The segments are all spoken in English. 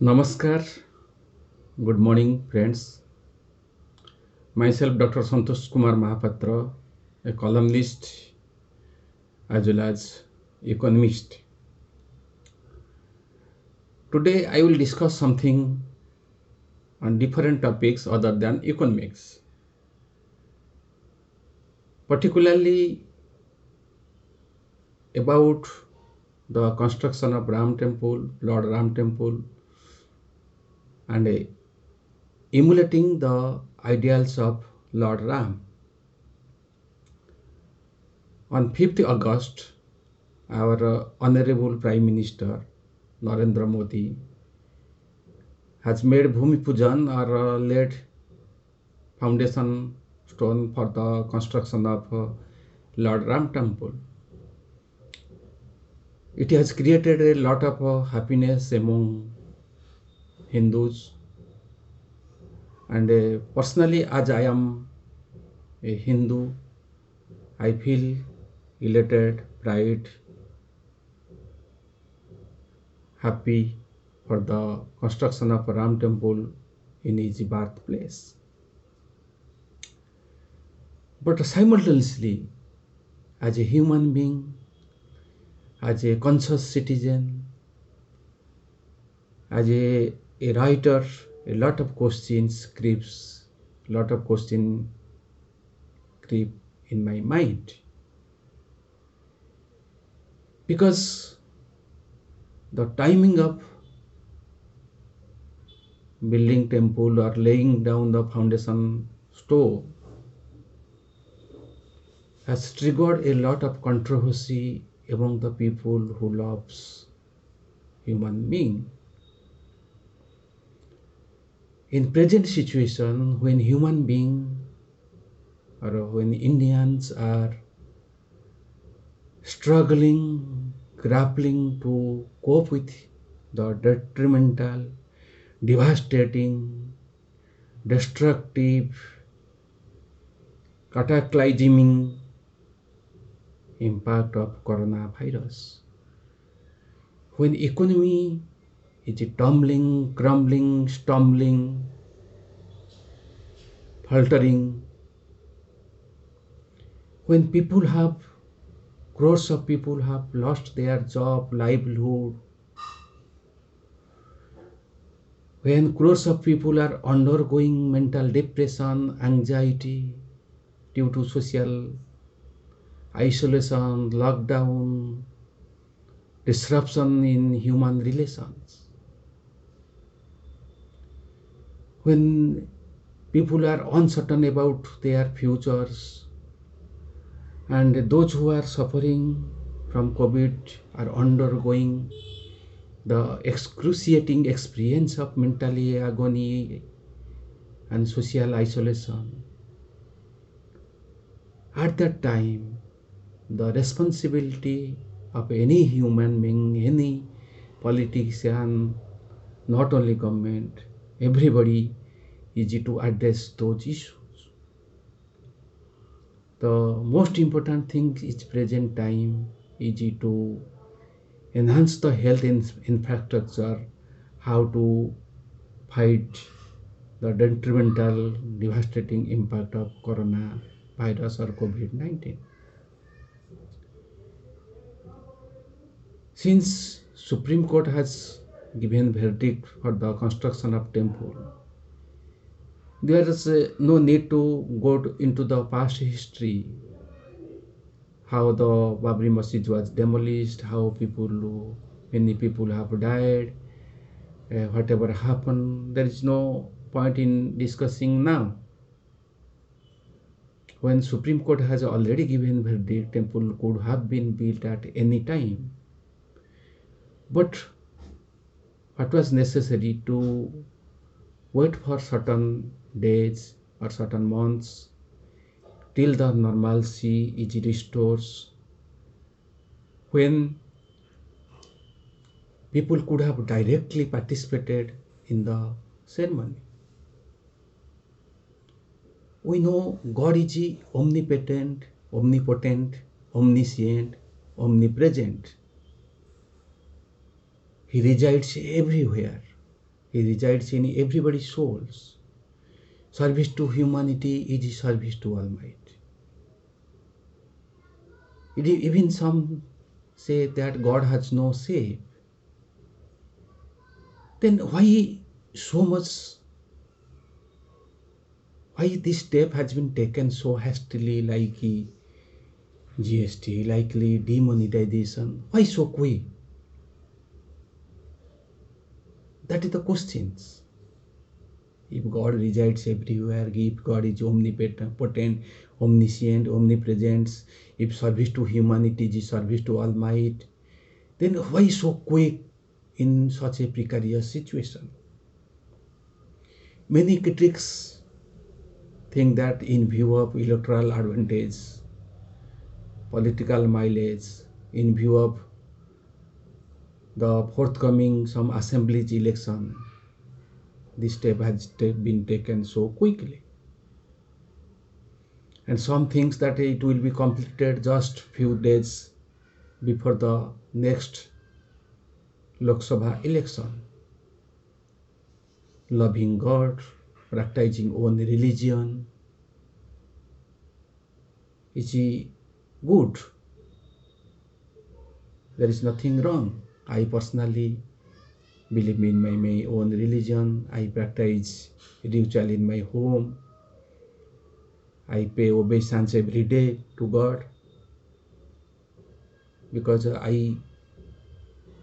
Namaskar, good morning, friends. Myself, Dr. Santosh Kumar Mohapatra, a columnist as well as economist. Today, I will discuss something on different topics other than economics, particularly about the construction of Ram Temple, Lord Ram Temple, and emulating the ideals of Lord Ram. On 5th August, our Honorable Prime Minister Narendra Modi has made Bhumi Pujan or laid foundation stone for the construction of Lord Ram Temple. It has created a lot of happiness among Hindus, and personally, as I am a Hindu, I feel elated, pride, happy for the construction of Ram Temple in his birthplace. But simultaneously, as a human being, as a conscious citizen, as a writer, a lot of questions creeps, lot of question creep in my mind, because the timing of building temple or laying down the foundation stone has triggered a lot of controversy among the people who loves human being. In present situation, when human being or when Indians are struggling, grappling to cope with the detrimental, devastating, destructive, cataclysmic impact of coronavirus. When economy is tumbling, crumbling, stumbling, faltering, when people have crores of people have lost their job, livelihood, when crores of people are undergoing mental depression, anxiety due to social isolation, lockdown, disruption in human relations, when people are uncertain about their futures, and those who are suffering from COVID are undergoing the excruciating experience of mental agony and social isolation. At that time, the responsibility of any human being, any politician, not only government, everybody is to address those issues. The most important thing is present time is to enhance the health infrastructure, how to fight the detrimental, devastating impact of coronavirus or COVID-19. Since Supreme Court has given verdict for the construction of temple, there is no need to go into the past history, how the Babri Masjid was demolished, how many people have died, whatever happened. There is no point in discussing now. When Supreme Court has already given verdict, temple could have been built at any time. But what was necessary to wait for certain days or certain months till the normalcy is restored, when people could have directly participated in the ceremony. We know God is omnipotent, omniscient, omnipresent. He resides everywhere. He resides in everybody's souls. Service to humanity is service to Almighty. Even some say that God has no shape. Then so much, why this step has been taken so hastily, like GST, likely demonetization? Why so quick? That is the questions. If God resides everywhere, if God is omnipotent, omniscient, omnipresent, if service to humanity is service to Almighty, then why so quick in such a precarious situation? Many critics think that in view of electoral advantage, political mileage, in view of the forthcoming some assemblies election, this step has been taken so quickly. And some thinks that it will be completed just few days before the next Lok Sabha election. Loving God, practicing own religion is good. There is nothing wrong. I personally believe in my own religion. I practice ritual in my home. I pay obeisance every day to God because I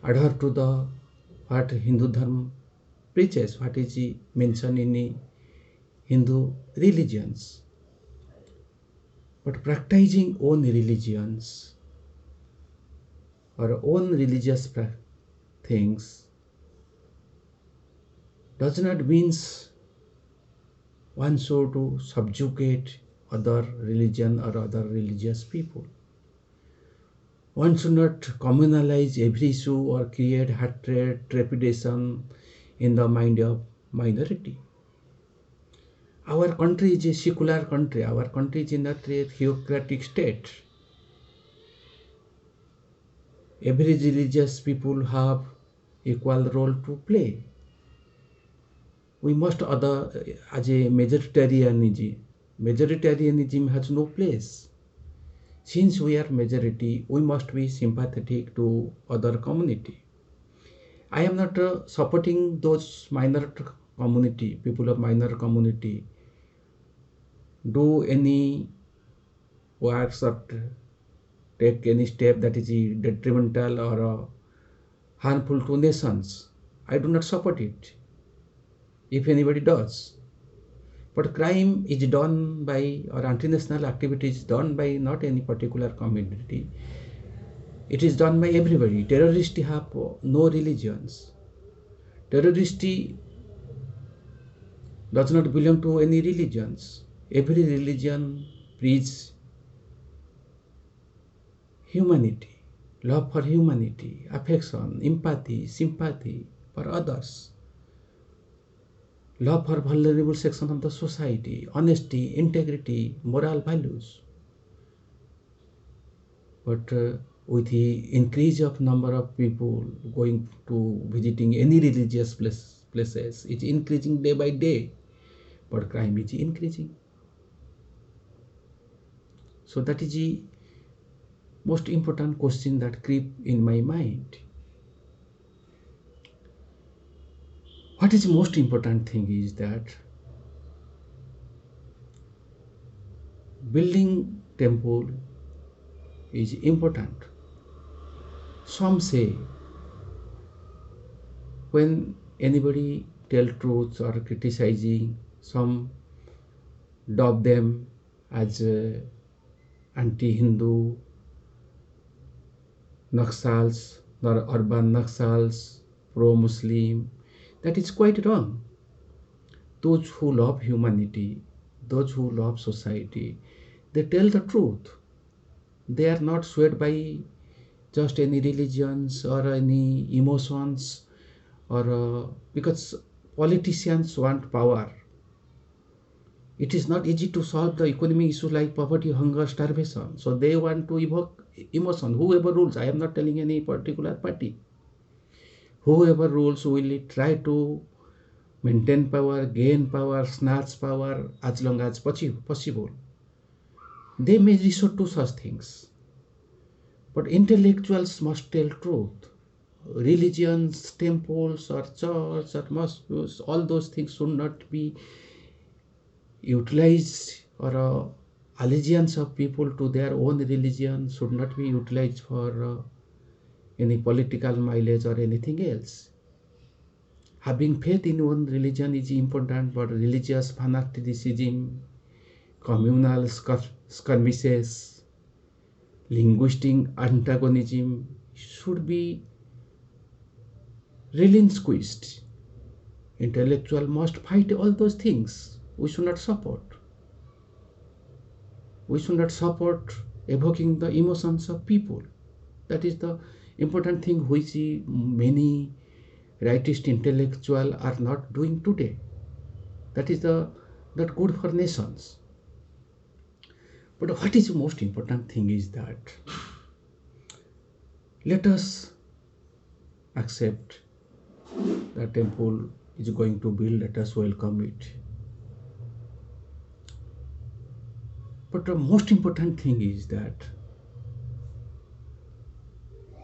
adhere to the what Hindu Dharma preaches, what is mentioned in Hindu religions. But practicing own religions or own religious things does not means one should to subjugate other religion or other religious people. One should not communalize every issue or create hatred, trepidation in the mind of minority. Our country is a secular country. Our country is not a theocratic state. Every religious people have equal role to play. We must other as a majoritarianism has no place. Since we are majority, we must be sympathetic to other community. I am not supporting those minor community, people of minor community, do any works or take any step that is detrimental or harmful to nations. I do not support it, if anybody does. But crime is done by, or anti-national activity is done by not any particular community. It is done by everybody. Terrorists have no religions. Terrorists does not belong to any religions. Every religion preaches humanity, love for humanity, affection, empathy, sympathy for others, love for vulnerable section of the society, honesty, integrity, moral values. But with the increase of number of people going to visiting any religious places, it's increasing day by day, but crime is increasing. So that is the most important question that creep in my mind. What is the most important thing is that building temple is important. Some say when anybody tell truths or criticizing, some dub them as anti-Hindu, Naxals, or urban Naxals, pro-Muslim. That is quite wrong. Those who love humanity, those who love society, they tell the truth. They are not swayed by just any religions or any emotions or because politicians want power. It is not easy to solve the economic issues like poverty, hunger, starvation. So they want to evoke emotion. Whoever rules, I am not telling any particular party. Whoever rules will try to maintain power, gain power, snatch power as long as possible. They may resort to such things. But intellectuals must tell truth. Religions, temples, or church, or mosques, all those things should not be utilized, or allegiance of people to their own religion should not be utilized for any political mileage or anything else. Having faith in one religion is important, but religious fanaticism, communal skirmishes, linguistic antagonism should be relinquished. Intellectual must fight all those things. We should not support. We should not support evoking the emotions of people. That is the important thing which many rightist intellectuals are not doing today. That is not good for nations. But what is the most important thing is that let us accept the temple is going to build, let us welcome it. But the most important thing is that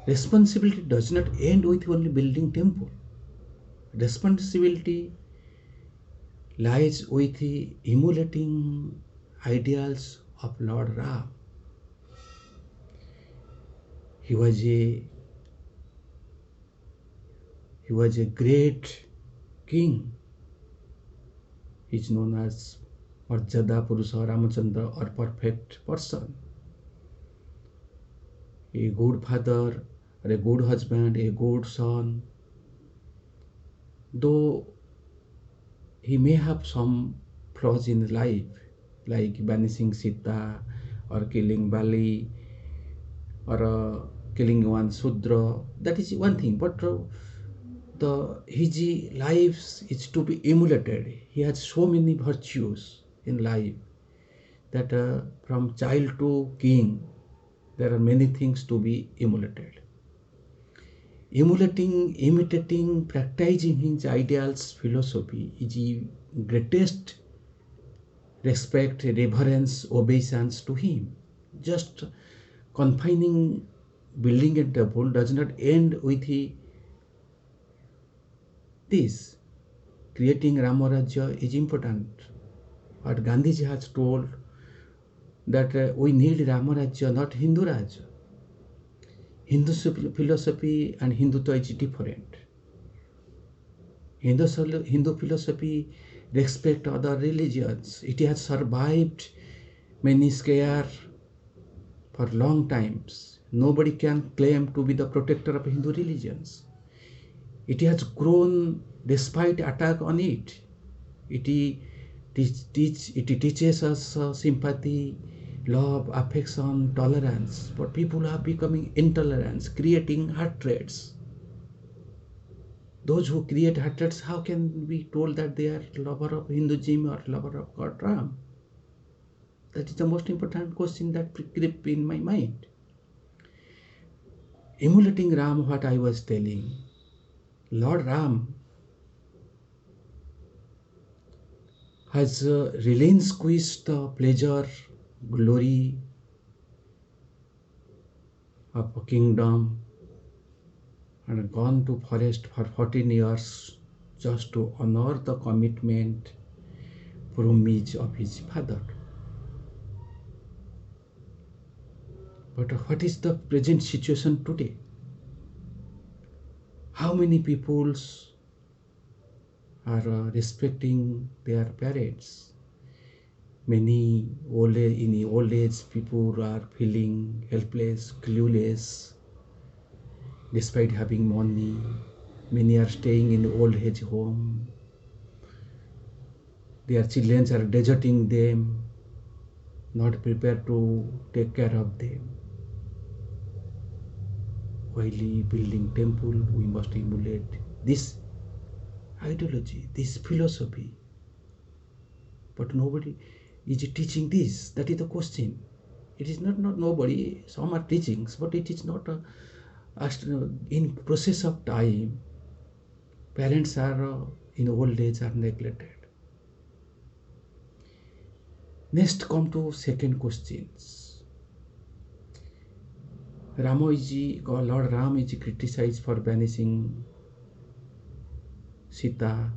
responsibility does not end with only building temple. Responsibility lies with emulating ideals of Lord Ram. He was a great king. He is known as Marjada Purusha Ramachandra, or perfect person. A good father, or a good husband, a good son. Though he may have some flaws in life, like banishing Sita, or killing Bali, or killing one Sudra, that is one thing. But his life is to be emulated. He has so many virtues in life that from child to king, there are many things to be emulated. Emulating, imitating, practicing his ideals, philosophy is the greatest respect, reverence, obeisance to him. Just confining building a temple does not end with this. Creating Ramarajya is important. But Gandhiji has told that we need Ramarajya, not Hindu Rajya. Hindu philosophy and Hindutva is different. Hindu philosophy respect other religions. It has survived many scare for long times. Nobody can claim to be the protector of Hindu religions. It has grown despite attack on it. It teaches us sympathy, love, affection, tolerance. But people are becoming intolerant, creating hatreds. Those who create hatreds, how can we told that they are lover of Hinduism or lover of God Ram? That is the most important question that creep in my mind. Emulating Ram, what I was telling, Lord Ram has relinquished the pleasure, glory of a kingdom and gone to forest for 14 years just to honor the commitment, promise of his father. But what is the present situation today? How many peoples are respecting their parents? Many in old age people are feeling helpless, clueless, despite having money. Many are staying in old age home. Their children are deserting them, not prepared to take care of them. While building temple, we must emulate this ideology, this philosophy. But nobody is teaching this. That is the question. It is not nobody. Some are teachings, but it is not in process of time. Parents are in old age are neglected. Next come to second questions. Lord Ram is criticized for banishing Sita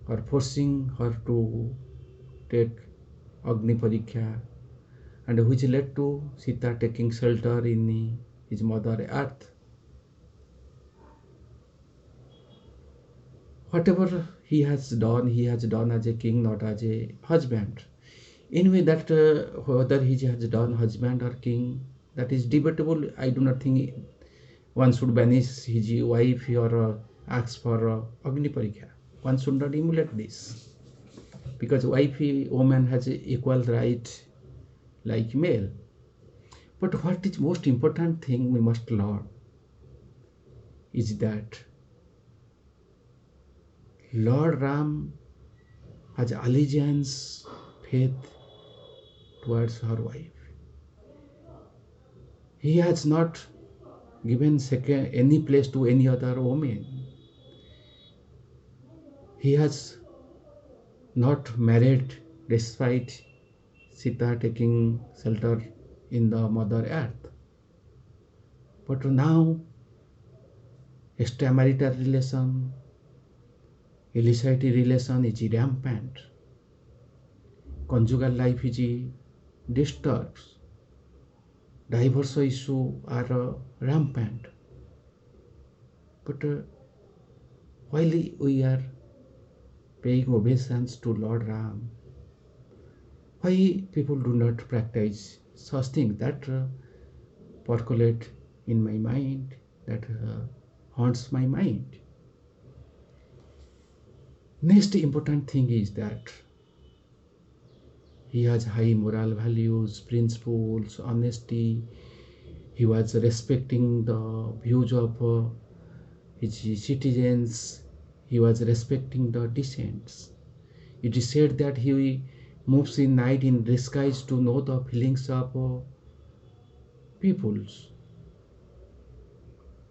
or forcing her to take Agni Pariksha, and which led to Sita taking shelter in his mother earth. Whatever he has done as a king, not as a husband. Anyway, that whether he has done husband or king, that is debatable. I do not think one should banish his wife or ask for Agni Pariksha. One should not emulate this because woman has a equal right like male. But what is most important thing we must learn is that Lord Ram has allegiance, faith towards her wife. He has not given any place to any other woman. He has not married despite Sita taking shelter in the Mother Earth. But now, extramarital relation, illicit relation is rampant. Conjugal life is disturbed. Divorce issues are rampant. But while we are paying obeisance to Lord Ram, why people do not practice such things that percolate in my mind, that haunts my mind? Next important thing is that he has high moral values, principles, honesty. He was respecting the views of his citizens. He was respecting the descents. It is said that he moves in night in disguise to know the feelings of peoples.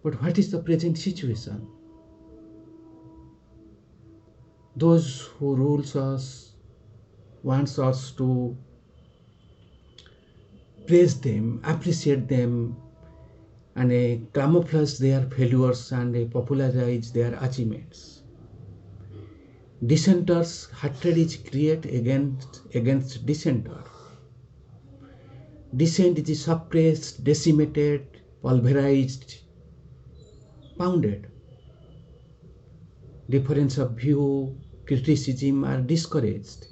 But what is the present situation? Those who rules us wants us to praise them, appreciate them, and camouflage their failures and popularize their achievements. Dissenters hatred is created against dissenter. Dissent is suppressed, decimated, pulverized, pounded. Difference of view, criticism are discouraged.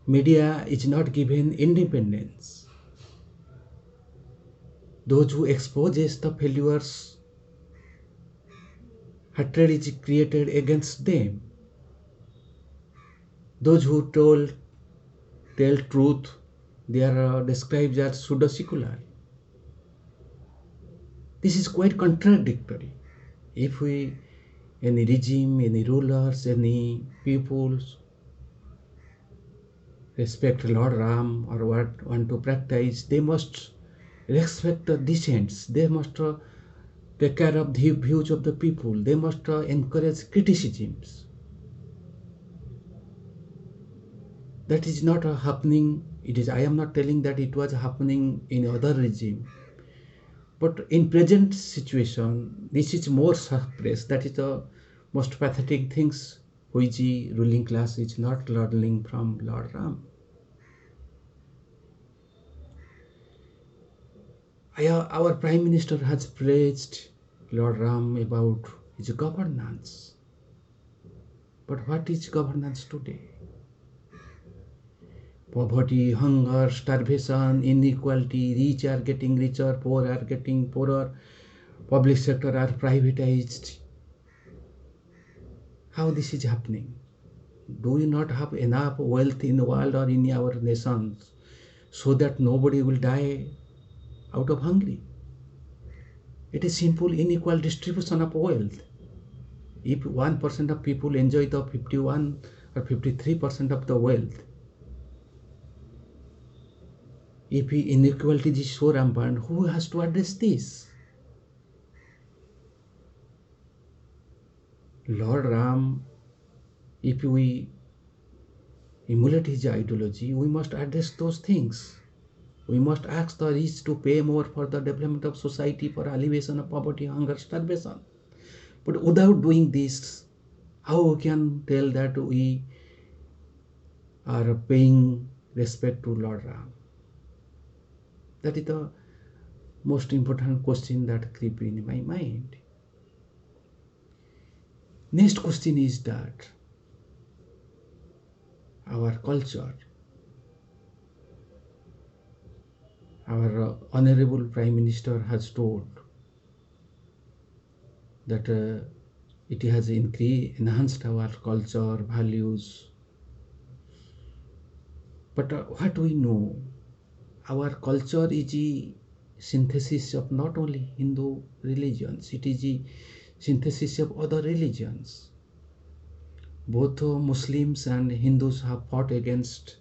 Media is not given independence. Those who exposes the failures, hatred is created against them. Those who tell truth, they are described as pseudo-secular. This is quite contradictory. If any regime, any rulers, any peoples respect Lord Ram or what want to practice, they must respect the dissents. They must take care of the views of the people. They must encourage criticisms. That is not happening. I am not telling that it was happening in other regime. But in present situation, this is more suppressed. That is the most pathetic things which the ruling class is not learning from Lord Ram. Our Prime Minister has praised Lord Ram about his governance. But what is governance today? Poverty, hunger, starvation, inequality, rich are getting richer, poor are getting poorer, public sector are privatized. How this is happening? Do we not have enough wealth in the world or in our nations so that nobody will die out of hunger? It is simple unequal distribution of wealth. If 1% of people enjoy the 51 or 53% of the wealth, if inequality is so rampant, who has to address this? Lord Ram, if we emulate his ideology, we must address those things. We must ask the rich to pay more for the development of society, for alleviation of poverty, hunger, starvation. But without doing this, how we can tell that we are paying respect to Lord Ram? That is the most important question that creep in my mind. Next question is that our culture, our honorable Prime Minister has told that it has enhanced our culture, values. But what we know, our culture is a synthesis of not only Hindu religions, it is a synthesis of other religions. Both Muslims and Hindus have fought against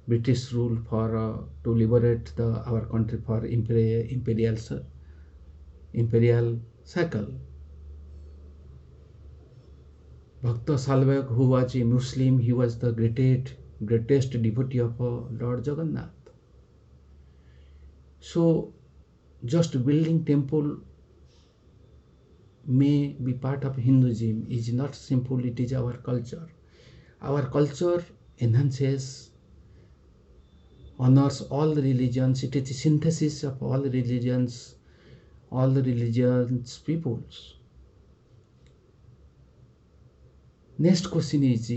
British rule for to liberate our country for imperial cycle. Bhakta Salvak, who was a Muslim, he was the greatest devotee of Lord Jagannath. So, just building temple may be part of Hinduism is not simple, it is our culture. Our culture enhances, honors all the religions, it is a synthesis of all the religions peoples. Next question is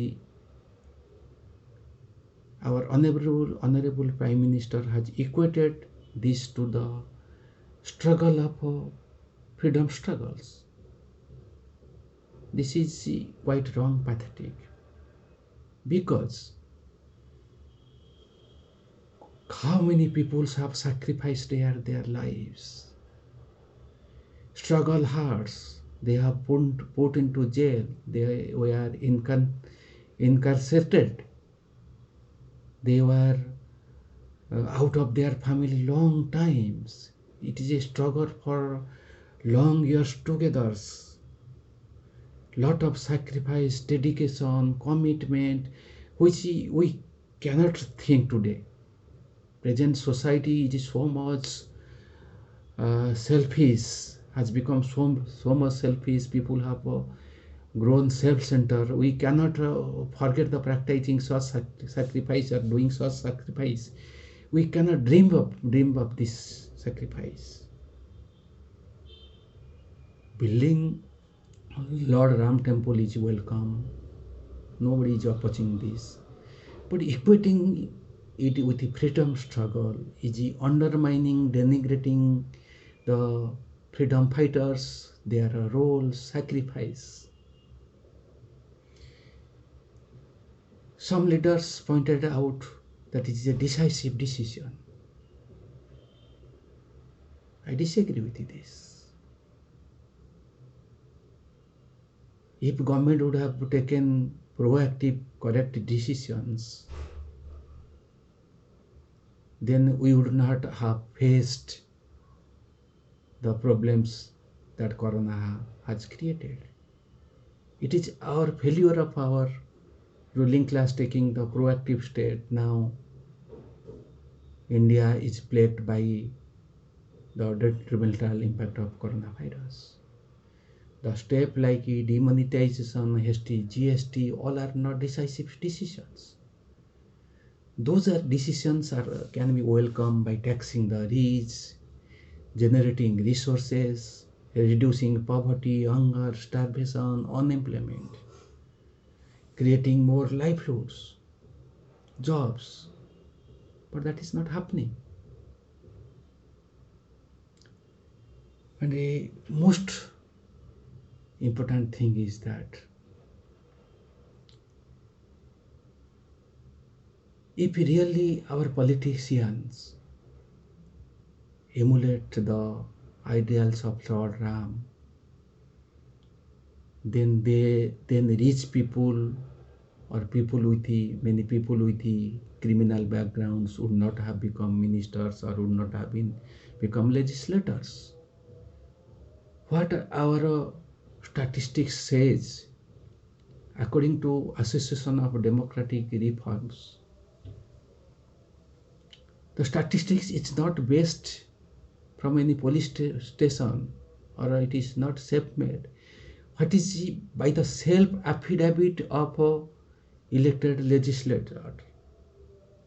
our honorable Prime Minister has equated this to the struggle of freedom struggles. This is quite wrong, pathetic, because how many peoples have sacrificed their lives, struggle hard, they have put into jail, they were incarcerated, they were out of their family long times. It is a struggle for long years together. Lot of sacrifice, dedication, commitment, which we cannot think today. Present society is so much selfish, has become so much selfish. People have grown self-centered. We cannot forget the practicing such sacrifice or doing such sacrifice. We cannot dream of this sacrifice. Building Lord Ram temple is welcome. Nobody is opposing this. But equating it with the freedom struggle is undermining, denigrating the freedom fighters, their role, sacrifice. Some leaders pointed out that it is a decisive decision. I disagree with this. If government would have taken proactive, correct decisions, then we would not have faced the problems that Corona has created. It is our failure of our ruling class taking the proactive state. Now India is plagued by the detrimental impact of coronavirus. The step like demonetization, hasty GST, all are not decisive decisions. Those are decisions can be welcomed by taxing the rich, generating resources, reducing poverty, hunger, starvation, unemployment, creating more livelihoods, jobs. But that is not happening. And the most important thing is that if really our politicians emulate the ideals of Lord Ram, then rich people or many people with the criminal backgrounds would not have become ministers or would not have become legislators. What our statistics says, according to Association of Democratic Reforms, the statistics is not based from any police station, or it is not self-made. What is by the self-affidavit of a elected legislator.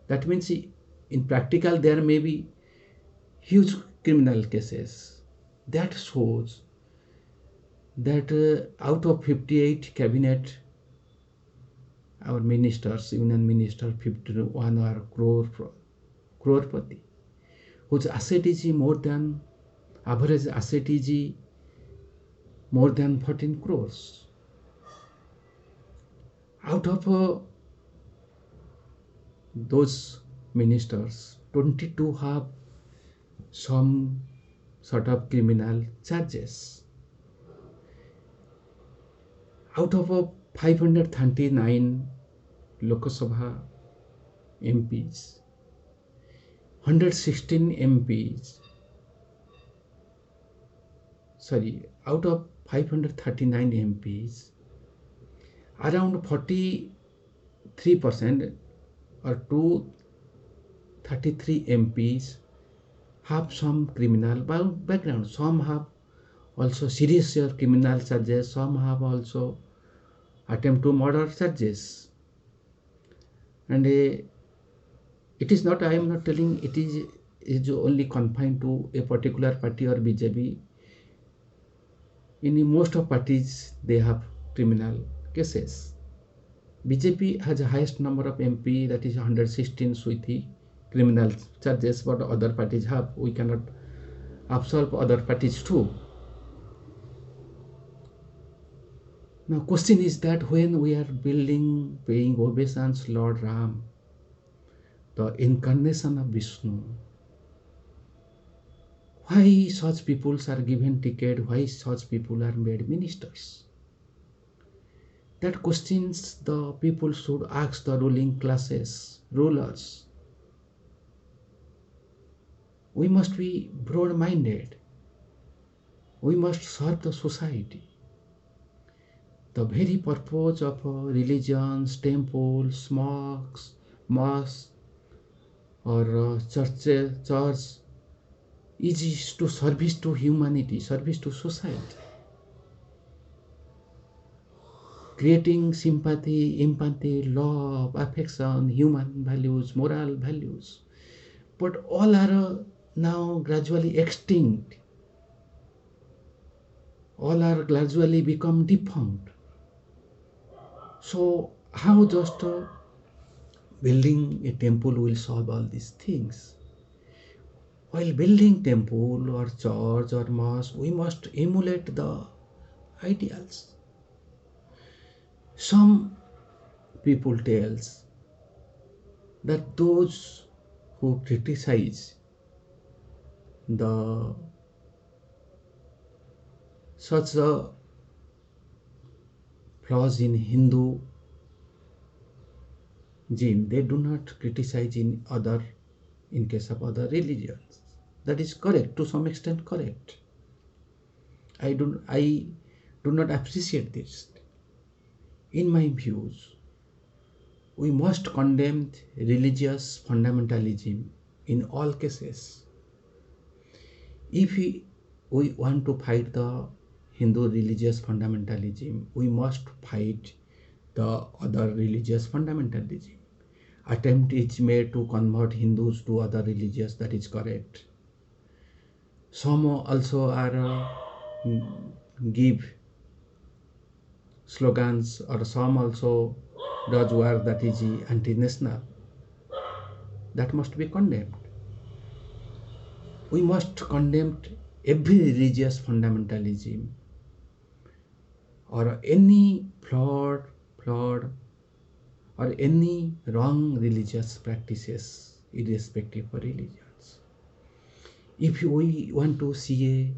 That means in practical there may be huge criminal cases. That shows that out of 58 cabinet, our ministers, union minister, 51 are crorepati, whose asset is more than average asset is more than 14 crores. Out of those ministers, 22 have some sort of criminal charges. Out of 539 Lok Sabha MPs, 116 MPs, out of 539 MPs, around 43% or 233 MPs have some criminal background. Some have also serious criminal charges. Some have also attempt to murder charges. And it is not, I am not telling it is only confined to a particular party or BJP. In most of parties, they have criminal cases. BJP has the highest number of MP, that is 116 with the criminal charges, but other parties have. We cannot absolve other parties too. Now question is that when we are paying obeisance Lord Ram, the incarnation of Vishnu, why such people are given ticket, why such people are made ministers? That questions the people should ask the ruling classes, rulers. We must be broad-minded. We must serve the society. The very purpose of religions, temples, mosques, or church is to service to humanity, service to society, creating sympathy, empathy, love, affection, human values, moral values. But all are now gradually extinct. All are gradually become defunct. So how just building a temple will solve all these things? While building temple or church or mosque, we must emulate the ideals. Some people tells that those who criticize the such a flaws in Hinduism, they do not criticize in case of other religions. That is correct, to some extent correct. I do not appreciate this. In my views, we must condemn religious fundamentalism in all cases. If we want to fight the Hindu religious fundamentalism, we must fight the other religious fundamentalism. Attempt is made to convert Hindus to other religions, that is correct. Some also are give slogans, or some also does work that is anti-national. That must be condemned. We must condemn every religious fundamentalism or any flawed or any wrong religious practices, irrespective of religions. If we want to see a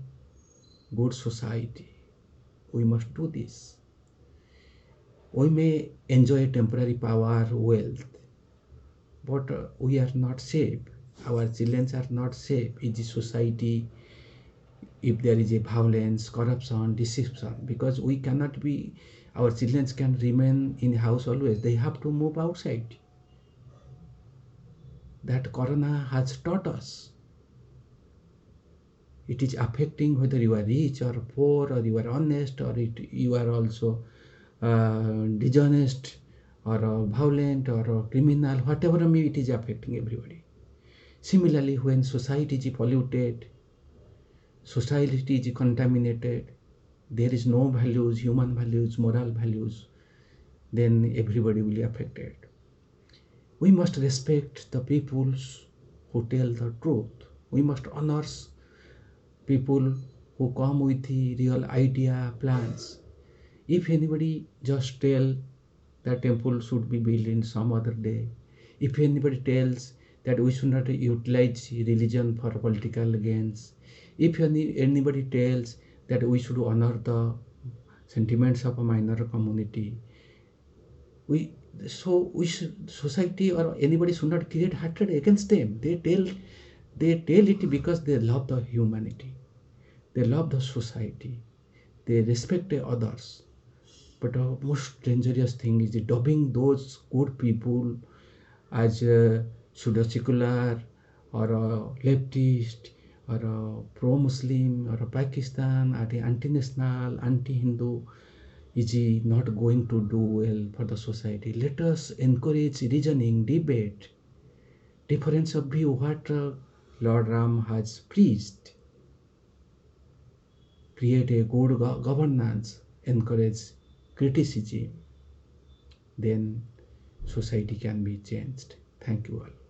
good society, we must do this. We may enjoy temporary power, wealth, but we are not safe. Our children are not safe if the society if there is a violence, corruption, deception, because we cannot be, our children can remain in house always, they have to move outside. That corona has taught us. It is affecting whether you are rich or poor, or you are honest, or you are also dishonest, or violent, or criminal, whatever may it is affecting everybody. Similarly, when society is polluted, society is contaminated, there is no values, human values, moral values, then everybody will be affected. We must respect the peoples who tell the truth. We must honor people who come with the real idea, plans. If anybody just tell that temple should be built in some other day, if anybody tells that we should not utilize religion for political gains, if anybody tells that we should honor the sentiments of a minor community, we society or anybody should not create hatred against them. They tell it because they love the humanity, they love the society, they respect the others. But the most dangerous thing is dubbing those good people as pseudo-secular, or a leftist, or a pro-Muslim, or a Pakistan, or the anti-national, anti-Hindu, is not going to do well for the society. Let us encourage reasoning, debate, difference of view, what Lord Ram has preached. Create a good governance, encourage criticism, then society can be changed. Thank you all.